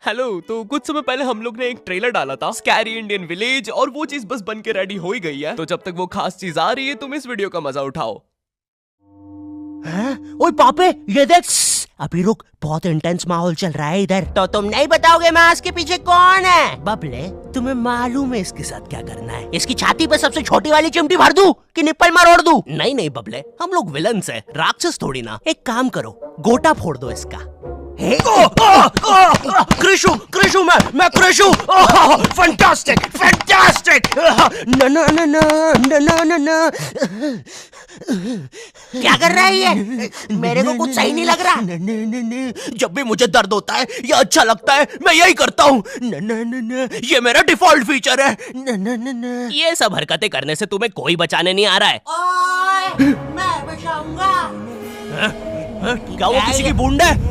Hello. तो कुछ समय पहले हम लोग ने एक ट्रेलर डाला था स्कैरी इंडियन विलेज, और वो चीज बस बन के रेडी हो ही गई है। तो जब तक वो खास चीज आ रही है तुम इस वीडियो का मजा उठाओ। ओए पापे, ये देख। अभी रुक, बहुत इंटेंस माहौल चल रहा है इधर। तो तुम नहीं बताओगे मास्क के पीछे कौन है? बबले, तुम्हें मालूम है इसके साथ क्या करना है? इसकी छाती पे सबसे छोटी वाली चिमटी भर दूं कि निप्पल मरोड़ दूं? नहीं नहीं बबले, हम लोग विलन्स हैं, राक्षस थोड़ी ना। एक काम करो, गोटा फोड़ दो इसका। कृषु, कृषु, मैं कृषु। Fantastic, fantastic. ना ना ना ना ना ना ना। क्या कर रहा है ये? मेरे को कुछ सही नहीं लग रहा। जब भी मुझे दर्द होता है या अच्छा लगता है मैं यही करता हूँ। ये मेरा डिफॉल्ट फीचर है। ये सब हरकतें करने से तुम्हें कोई बचाने नहीं आ रहा है। ओए, मैं बचाऊंगा। क्या वो किसी की बूंद है?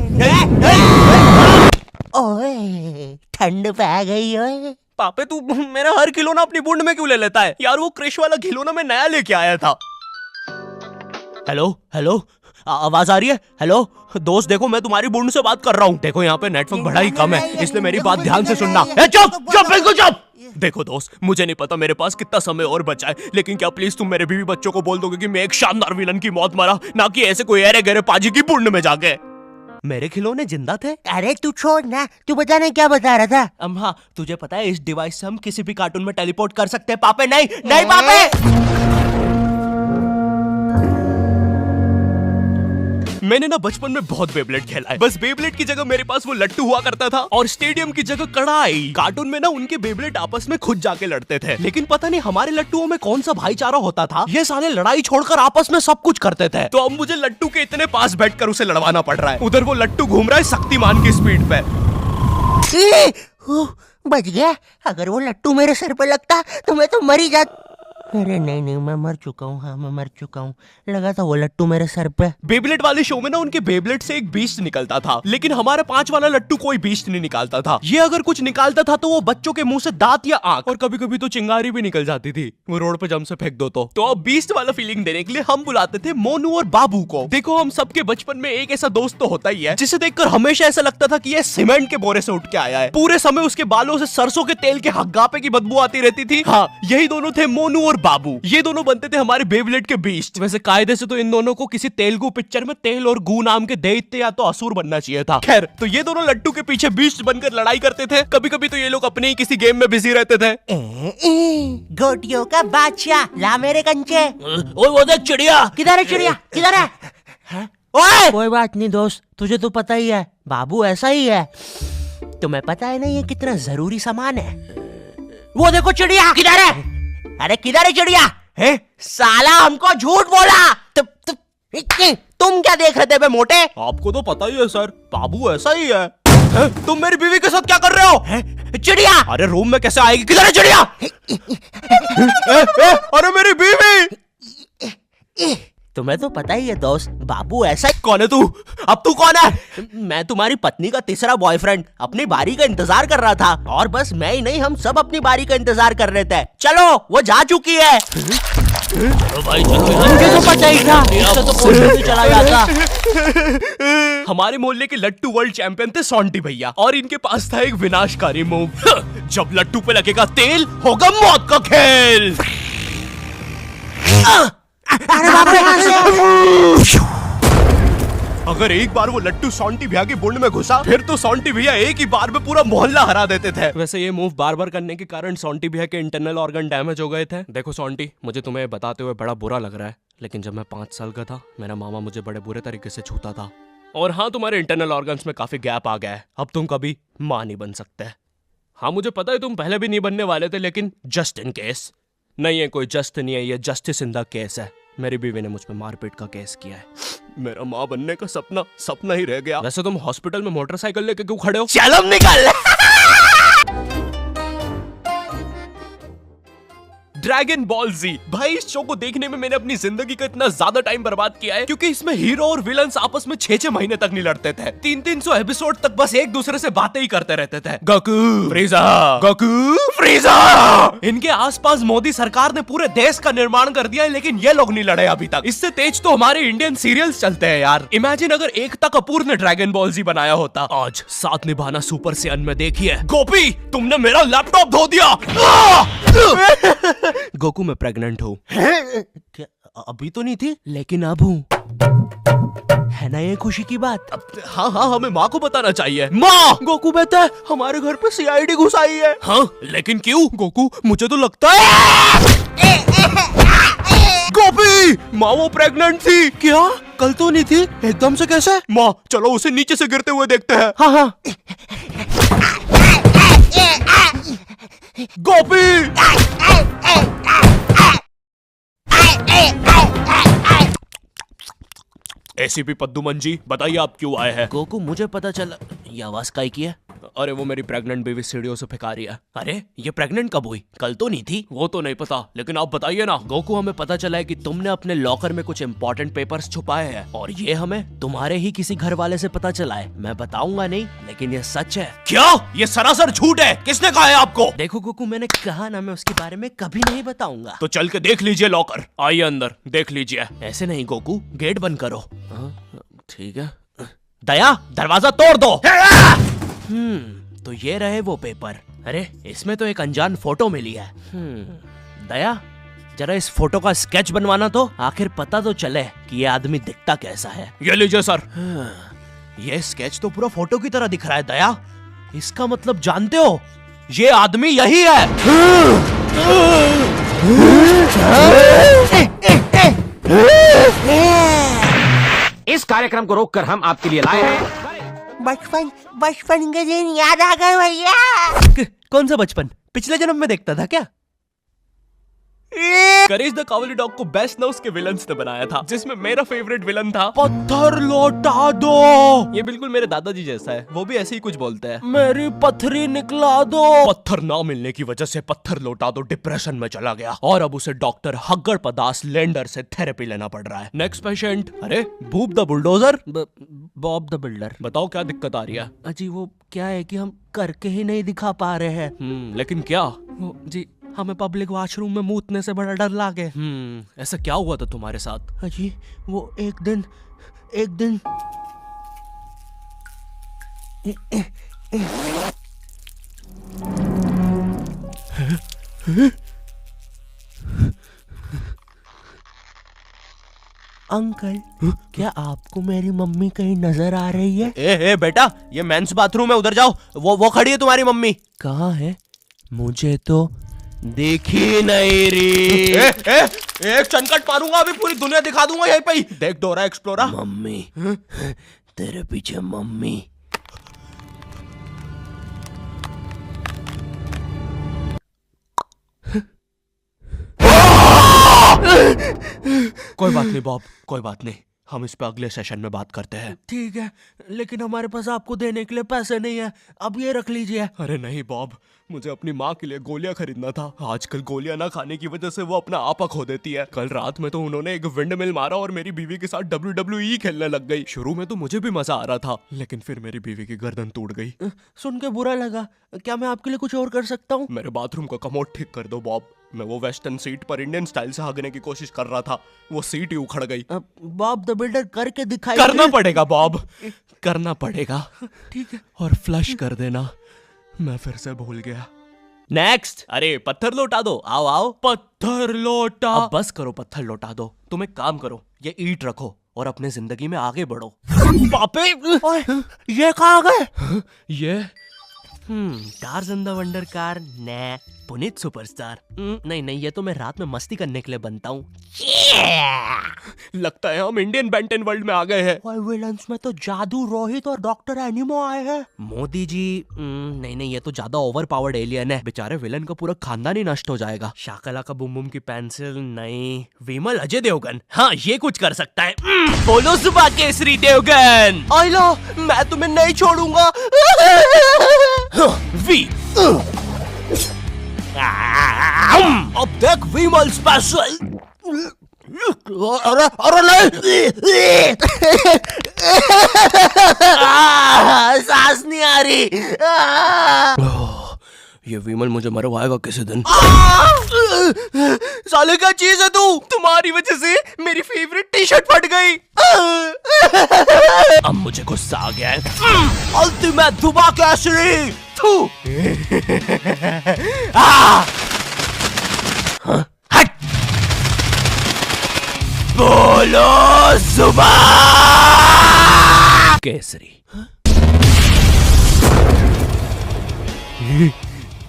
ओए, ठंड पै गई ओए। पापे तू मेरा हर खिलौना अपनी बूंद में क्यों ले लेता है यार? वो क्रिश वाला खिलौना मैं नया लेके आया था। हेलो हेलो, आवाज आ रही है? हेलो दोस्त, देखो मैं तुम्हारी बूंद से बात कर रहा हूँ। देखो यहाँ पे नेटवर्क बड़ा ही कम है, इसलिए मेरी बात ध्यान से सुनना। चुप चुप, बिल्कुल चुप। देखो दोस्त, मुझे नहीं पता मेरे पास कितना समय और बचा है, लेकिन क्या प्लीज तुम मेरे बीवी बच्चों को बोल दोगे कि मैं एक शानदार विलन की मौत मरा, ना कि ऐसे कोई अरे गहरे पाजी की बूंद में जाके। मेरे खिलौने जिंदा थे? अरे तू छोड़ ना, तू बता नहीं क्या बता रहा था? हाँ, तुझे पता है इस डिवाइस से हम किसी भी कार्टून में टेलीपोर्ट कर सकते हैं। पापे नहीं नहीं पापे। मैंने ना बचपन में बहुत बेब्लेड खेला है। बस बेब्लेड की जगह मेरे पास वो लट्टू हुआ करता था, और स्टेडियम की जगह कड़ाई। कार्टून में ना उनके बेब्लेड आपस में खुद जाके लड़ते थे, लेकिन पता नहीं हमारे लट्टुओं में कौन सा भाईचारा होता था, ये साले लड़ाई छोड़कर आपस में सब कुछ करते थे। तो अब मुझे लट्टू के इतने पास बैठकर उसे लड़वाना पड़ रहा है। उधर वो लट्टू घूम रहा है शक्तिमान की स्पीड पे। बच गया। अगर वो लट्टू मेरे सर पे लगता तो मैं तो मर ही जाता। अरे नहीं नहीं, मैं मर चुका हूँ। हाँ, मैं मर चुका हूँ। लगा था वो लट्टू मेरे सर पे। बेब्लेड वाले शो में ना उनके बेब्लेड से एक बीस्ट निकलता था, लेकिन हमारा 5 वाला लट्टू कोई बीस्ट नहीं निकालता था। ये अगर कुछ निकालता था तो वो बच्चों के मुंह से दांत या आंख, और कभी कभी तो चिंगारी भी निकल जाती थी, वो रोड पे जम से फेंक दो तो अब बीस्ट वाला फीलिंग देने के लिए हम बुलाते थे मोनू और बाबू को। देखो, हम सबके बचपन में एक ऐसा दोस्त तो होता ही है जिसे देखकर हमेशा ऐसा लगता था कि ये सीमेंट के बोरे से उठ के आया है। पूरे समय उसके बालों से सरसों के तेल के हग्गापे की बदबू आती रहती थी। हाँ, यही दोनों थे मोनू और बाबू। ये दोनों बनते थे हमारे बेब्लेड के बीस्ट। वैसे कायदे से तो इन दोनों को किसी तेलुगु पिक्चर में तेल और गू नाम के दैत्य या तो असुर बनना चाहिए था। खैर, तो ये दोनों लट्टू के पीछे बीस्ट बनकर लड़ाई करते थे। कभी कभी तो ये लोग अपने ही किसी गेम में बिजी रहते थे। गोटियों का बादशाह, ला मेरे कंचे। ओए वो देख चिड़िया। किधर है चिड़िया? किधर है? ओए, कोई बात नहीं दोस्त, तुझे तो पता ही है बाबू ऐसा ही है। तुम्हें पता है ना ये कितना जरूरी सामान है। वो देखो चिड़िया। किधर है? अरे किधर है चिड़िया? है? साला हमको झूठ बोला। तुम क्या देख रहे थे बे मोटे? आपको तो पता ही है सर, बाबू ऐसा ही है। तुम मेरी बीवी के साथ क्या कर रहे हो? चिड़िया। अरे रूम में कैसे आएगी? किधर है चिड़िया? अरे मेरी बीवी। तुम्हें तो पता ही है दोस्त, बाबू ऐसा ही। कौन है तू? अब तू कौन है? मैं तुम्हारी पत्नी का तीसरा बॉयफ्रेंड, अपनी बारी का इंतजार कर रहा था। और बस मैं ही नहीं, हम सब अपनी बारी का इंतजार कर रहे थे। चलो, वो जा चुकी है। चलो भाई चलो, मुझे तो पता ही था, इससे तो कोई नहीं चला जाता। हमारे मोहल्ले के लट्टू वर्ल्ड चैंपियन थे सोंटी भैया, और इनके पास था एक विनाशकारी मूव। जब लट्टू पे लगेगा तेल, होगा मौत का खेल। अरे बाप रे! अगर एक बार वो लट्टू सोंटी भैया की बुंड में घुसा, फिर तो सोंटी भैया एक ही बार में पूरा मोहल्ला हरा देते थे। वैसे ये मूव बार बार करने के कारण सोंटी भैया के इंटरनल ऑर्गन डैमेज हो गए थे। देखो सोंटी, मुझे तुम्हें बताते हुए बड़ा बुरा लग रहा है, लेकिन जब मैं 5 साल का था, मेरा मामा मुझे बड़े बुरे तरीके से छूता था। और हाँ, तुम्हारे इंटरनल ऑर्गन्स में काफी गैप आ गया है, अब तुम कभी मां नहीं बन सकते। हाँ, मुझे पता है तुम पहले भी नहीं बनने वाले थे, लेकिन जस्ट इन केस। नहीं है, कोई जस्ट नहीं है, ये जस्टिस इन द केस है। मेरी बीवी ने मुझ पे मारपीट का केस किया है। मेरा माँ बनने का सपना ही रह गया। वैसे तुम हॉस्पिटल में मोटरसाइकिल लेके क्यों खड़े हो? चलम निकल। ड्रैगन बॉल जी। भाई इस शो को देखने में मैंने अपनी जिंदगी का इतना ज्यादा टाइम बर्बाद किया है, क्योंकि इसमें हीरो और विलन्स आपस में 6-6 महीने तक नहीं लड़ते थे। 300 एपिसोड तक बस एक दूसरे से बातें ही करते रहते थे। Goku फ्रीजा, Goku फ्रीजा। इनके आसपास मोदी सरकार ने पूरे देश का निर्माण कर दिया है, लेकिन ये लोग नहीं लड़े अभी तक। इससे तेज तो हमारे इंडियन सीरियल्स चलते हैं यार। इमेजिन अगर एकता कपूर ने ड्रैगन बॉल जी बनाया होता। आज साथ निभाना सुपर सेयन में देखिए। गोपी तुमने मेरा लैपटॉप धो दिया। गोकू मैं प्रेग्नेंट हूँ। क्या अभी तो नहीं थी, लेकिन अब हूँ। है ना ये खुशी की बात? हाँ हाँ, हमें माँ को बताना चाहिए। माँ, गोकू बेटा हमारे घर पे सीआईडी घुस आई है। हाँ लेकिन क्यों? गोकू मुझे तो लगता है गोपी माँ वो प्रेग्नेंट थी। क्या? कल तो नहीं थी, एकदम से कैसे? माँ चलो उसे नीचे से गिरते हुए देखते हैं। हाँ हाँ। गोपी एसीपी पद्दुमन जी बताइए आप क्यों आए हैं? गोकू मुझे पता चला। ये आवाज काई की है? अरे वो मेरी प्रेग्नेंट बेबी सीढ़ियों से फेंका रही है। अरे ये प्रेग्नेंट कब हुई? कल तो नहीं थी। वो तो नहीं पता, लेकिन आप बताइए ना। गोकू हमें पता चला है कि तुमने अपने लॉकर में कुछ इम्पोर्टेंट पेपर्स छुपाए हैं, और ये हमें तुम्हारे ही किसी घर वाले से पता चला है। मैं बताऊंगा नहीं, लेकिन ये सच है। क्या? ये सरासर झूठ है। किसने कहा है आपको? देखो गोकू मैंने कहा ना, मैं उसके बारे में कभी नहीं बताऊंगा। तो चल के देख लीजिए लॉकर। आइए अंदर देख लीजिए। ऐसे नहीं गोकू, गेट बंद करो। ठीक है। दया दरवाजा तोड़ दो। तो ये रहे वो पेपर। अरे इसमें तो एक अनजान फोटो मिली है। दया जरा इस फोटो का स्केच बनवाना तो, आखिर पता तो चले कि ये आदमी दिखता कैसा है। ये लीजिए सर। ये स्केच तो पूरा फोटो की तरह दिख रहा है दया। इसका मतलब जानते हो, ये आदमी यही है। इस कार्यक्रम को रोककर हम आपके लिए लाए हैं बचपन के दिन याद आ गए भैया। कौन सा बचपन? पिछले जन्म में देखता था क्या? करेज द कावली डॉग को बेस्ट ना उसके विलन्स ने बनाया था, जिसमें मेरा फेवरेट विलन था पत्थर लौटा दो। ये बिल्कुल मेरे दादाजी जैसा है, वो भी ऐसे ही कुछ बोलते हैं। मेरी पथरी निकला दो। पत्थर ना मिलने की वजह से पत्थर लौटा दो डिप्रेशन में चला गया, और अब उसे डॉक्टर हग्गड़ पदास लेंडर से थेरेपी लेना पड़ रहा है। Next patient. अरे भूप the bulldozer. Bob the builder. बताओ क्या दिक्कत आ रही है? अजी वो क्या है कि हम करके ही नहीं दिखा पा रहे हैं। लेकिन क्या? जी हमें पब्लिक वॉशरूम में मूतने से बड़ा डर लागे। ऐसा क्या हुआ था तुम्हारे साथ? अजी वो एक दिन अंकल क्या आपको मेरी मम्मी कहीं नजर आ रही है? ए बेटा ये मेंस बाथरूम है, उधर जाओ। वो खड़ी है तुम्हारी मम्मी। कहाँ है? मुझे तो देखी नहीं रही। एक चनकट मारूंगा, अभी पूरी दुनिया दिखा दूंगा यहीं पे ही। देख डोरा एक्सप्लोरा। मम्मी तेरे पीछे मम्मी। कोई बात नहीं बॉब, कोई बात नहीं, हम इस पे अगले सेशन में बात करते हैं। ठीक है, लेकिन हमारे पास आपको देने के लिए पैसे नहीं है, अब ये रख लीजिए। अरे नहीं बॉब, मुझे अपनी माँ के लिए गोलियां खरीदना था। आजकल गोलियां ना खाने की वजह से वो अपना आपा खो देती है। कल रात में तो उन्होंने एक विंड मिल मारा और मेरी बीवी के साथ WWE खेलने लग गई। शुरू में तो मुझे भी मजा आ रहा था, लेकिन फिर मेरी बीवी की गर्दन टूट गई। सुन के बुरा लगा। क्या मैं आपके लिए कुछ और कर सकता हूँ? मेरे बाथरूम का कमोड ठीक कर दो बॉब। मैं वो वेस्टर्न सीट पर इंडियन स्टाइल से भागने की कोशिश कर रहा था, वो सीट ही उखड़ गई। बॉब द बिल्डर करके दिखाई। करना पड़ेगा बॉब, करना पड़ेगा। ठीक है। और फ्लश कर देना, मैं फिर से भूल गया। नेक्स्ट। अरे पत्थर लौटा दो। आओ आओ। पत्थर लौटा। अब बस करो, पत्थर लौटा दो। तुम एक काम करो, ये ईंट रखो और अपने जिंदगी में आगे बढ़ो। पापे ये कहाँ गए? ये टार्ज़न द वंडर कार ने पुनीत सुपरस्टार। नहीं ये तो मैं रात में मस्ती करने के लिए बनता हूँ। लगता है हम इंडियन बेंटन वर्ल्ड में आ गए हैं। और विलन्स में तो जादू रोहित और डॉक्टर एनिमो आए हैं। मोदी जी नहीं ये तो ज्यादा ओवर पावर्ड एलियन है। बेचारे विलन का पूरा खानदान ही नष्ट हो जाएगा। शाकला का बुम बुम की पेंसिल नहीं। विमल अजय देवगन, हाँ ये कुछ कर सकता है। बोलो सुबह केसरी देवगन। आइलो मैं तुम्हें नहीं छोड़ूंगा। वी अब देख वी विमल स्पेशल। अरे अरे नहीं, सांस नहीं आ रही। ये विमल मुझे मरवाएगा किसी दिन। साले क्या चीज है तू? तुम्हारी वजह से मेरी फेवरेट टी शर्ट फट गई। अब मुझे गुस्सा आ गया है। अल्टीमेट धुबा केसरी। थू। हट। बोलो जुबान केसरी।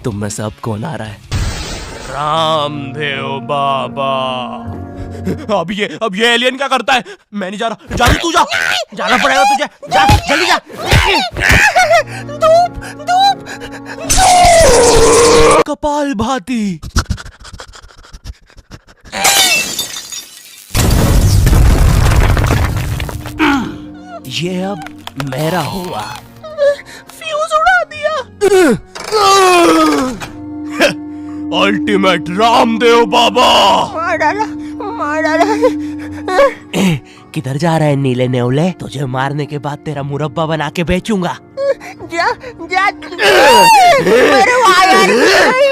तुम में से अब कौन आ रहा है? रामदेव बाबा। अब ये एलियन क्या करता है? मैं नहीं जा रहा। जा तू जा। जाना पड़ेगा तुझे। जा जल्दी जा। धूप धूप कपाल भाती। ये अब मेरा हुआ। फ्यूज उड़ा दिया। अल्टीमेट रामदेव बाबा। मार डाला, मार डाला। किधर जा रहा है नीले नेवले? तुझे मारने के बाद तेरा मुरब्बा बना के बेचूंगा। जा जा। मेरे वायर,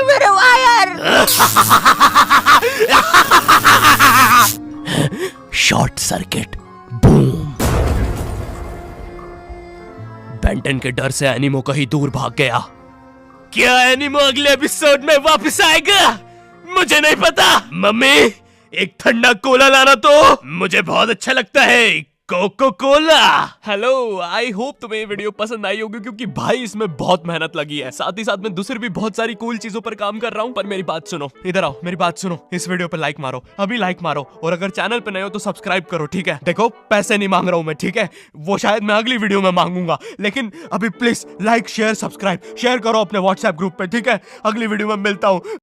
मेरे wire. Short circuit. Boom. Benton के डर से एनिमो कहीं दूर भाग गया। क्या एनिमो अगले एपिसोड में वापस आएगा? मुझे नहीं पता। मम्मी एक ठंडा कोला लाना तो। मुझे बहुत अच्छा लगता है Coca Cola. Hello, I hope तुम्हें ये वीडियो पसंद आई होगी, क्योंकि भाई इसमें बहुत मेहनत लगी है। साथ ही साथ में दूसरी भी बहुत सारी कूल चीजों पर काम कर रहा हूँ। पर मेरी बात सुनो, इधर आओ, मेरी बात सुनो। इस वीडियो पर लाइक मारो, अभी लाइक मारो। और अगर चैनल पे नए हो तो सब्सक्राइब करो, ठीक है? देखो पैसे नहीं मांग रहा हूँ मैं, ठीक है? वो शायद मैं अगली वीडियो में मांगूंगा, लेकिन अभी please like share subscribe share करो अपने व्हाट्सएप ग्रुप पे, ठीक है? अगली वीडियो में मिलता हूँ।